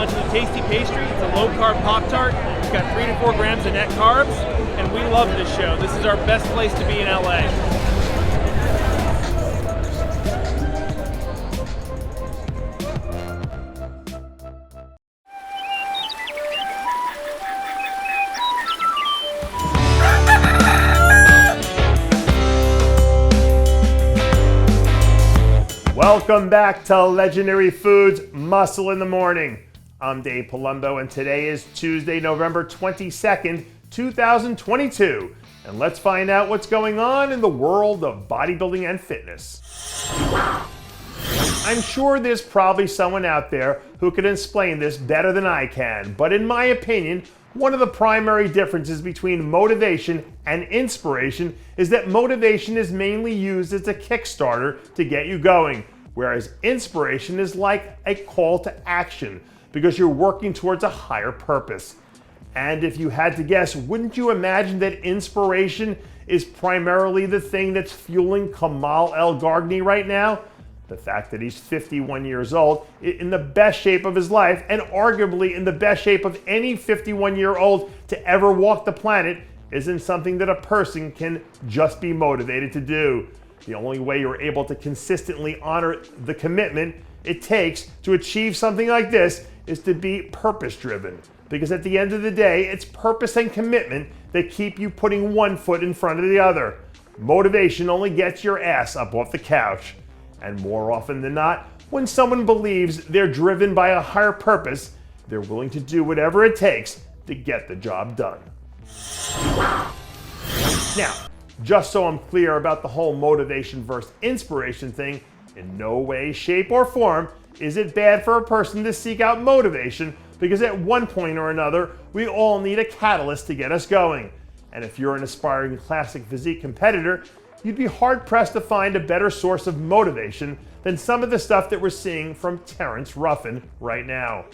launching a tasty pastry. It's a low-carb Pop-Tart. It's got 3 to 4 grams of net carbs, and we love this show. This is our best place to be in LA. Welcome back to Legendary Foods Muscle in the Morning. I'm Dave Palumbo, and today is Tuesday, November 22nd, 2022. And let's find out what's going on in the world of bodybuilding and fitness. I'm sure there's probably someone out there who could explain this better than I can, but in my opinion, one of the primary differences between motivation and inspiration is that motivation is mainly used as a Kickstarter to get you going, whereas inspiration is like a call to action because you're working towards a higher purpose. And if you had to guess, wouldn't you imagine that inspiration is primarily the thing that's fueling Kamal ElGargni right now? The fact that he's 51 years old, in the best shape of his life, and arguably in the best shape of any 51-year-old to ever walk the planet, isn't something that a person can just be motivated to do. The only way you're able to consistently honor the commitment it takes to achieve something like this is to be purpose-driven. Because at the end of the day, it's purpose and commitment that keep you putting one foot in front of the other. Motivation only gets your ass up off the couch. And more often than not, when someone believes they're driven by a higher purpose, they're willing to do whatever it takes to get the job done. Now, just so I'm clear about the whole motivation versus inspiration thing, in no way, shape, or form is it bad for a person to seek out motivation, because at one point or another, we all need a catalyst to get us going. And if you're an aspiring classic physique competitor, you'd be hard-pressed to find a better source of motivation than some of the stuff that we're seeing from Terrence Ruffin right now.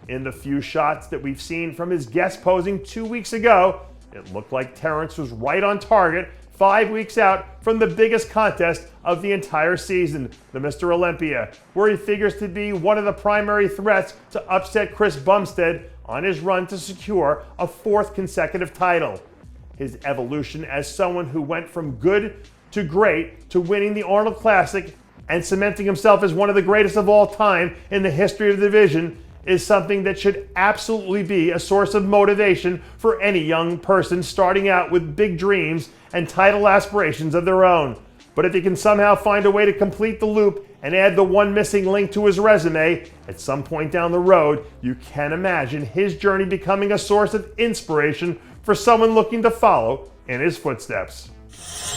In the few shots that we've seen from his guest posing 2 weeks ago, it looked like Terrence was right on target 5 weeks out from the biggest contest of the entire season, the Mr. Olympia, where he figures to be one of the primary threats to upset Chris Bumstead on his run to secure a 4th consecutive title. His evolution as someone who went from good to great to winning the Arnold Classic and cementing himself as one of the greatest of all time in the history of the division is something that should absolutely be a source of motivation for any young person starting out with big dreams and title aspirations of their own. But if he can somehow find a way to complete the loop and add the one missing link to his resume, at some point down the road, you can imagine his journey becoming a source of inspiration for someone looking to follow in his footsteps.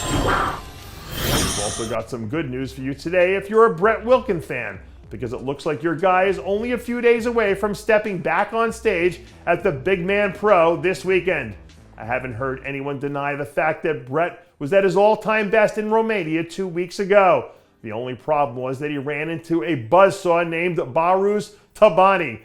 We've also got some good news for you today if you're a Brett Wilkin fan, because it looks like your guy is only a few days away from stepping back on stage at the Big Man Pro this weekend. I haven't heard anyone deny the fact that Brett was at his all-time best in Romania 2 weeks ago. The only problem was that he ran into a buzzsaw named Baruz Tabani,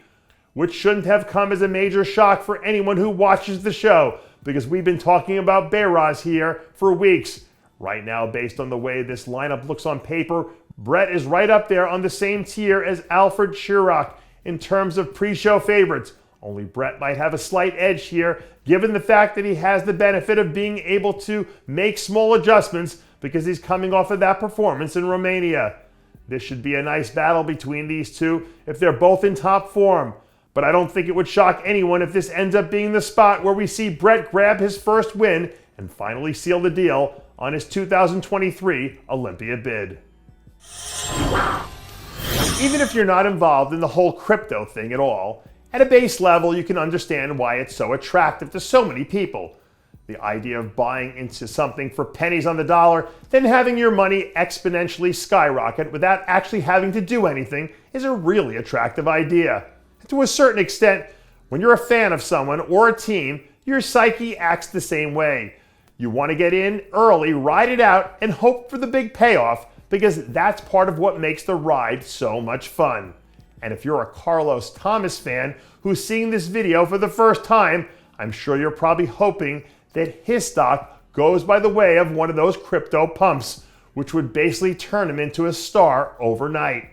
which shouldn't have come as a major shock for anyone who watches the show, because we've been talking about Bayraz here for weeks. Right now, based on the way this lineup looks on paper, Brett is right up there on the same tier as Alfred Chirac in terms of pre-show favorites. Only Brett might have a slight edge here, given the fact that he has the benefit of being able to make small adjustments because he's coming off of that performance in Romania. This should be a nice battle between these two if they're both in top form. But I don't think it would shock anyone if this ends up being the spot where we see Brett grab his first win and finally seal the deal on his 2023 Olympia bid. Even if you're not involved in the whole crypto thing at all, at a base level you can understand why it's so attractive to so many people. The idea of buying into something for pennies on the dollar, then having your money exponentially skyrocket without actually having to do anything is a really attractive idea. To a certain extent, when you're a fan of someone or a team, your psyche acts the same way. You want to get in early, ride it out, and hope for the big payoff, because that's part of what makes the ride so much fun. And if you're a Carlos Thomas fan who's seeing this video for the first time, I'm sure you're probably hoping that his stock goes by the way of one of those crypto pumps, which would basically turn him into a star overnight.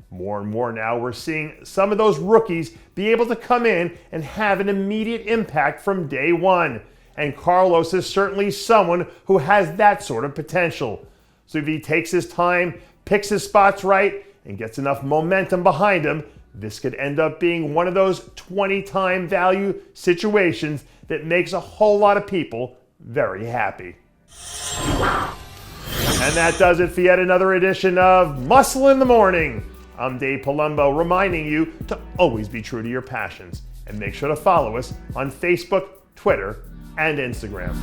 More and more now, we're seeing some of those rookies be able to come in and have an immediate impact from day one. And Carlos is certainly someone who has that sort of potential. So if he takes his time, picks his spots right, and gets enough momentum behind him, this could end up being one of those 20-time value situations that makes a whole lot of people very happy. And that does it for yet another edition of Muscle in the Morning. I'm Dave Palumbo, reminding you to always be true to your passions, and make sure to follow us on Facebook, Twitter, and Instagram.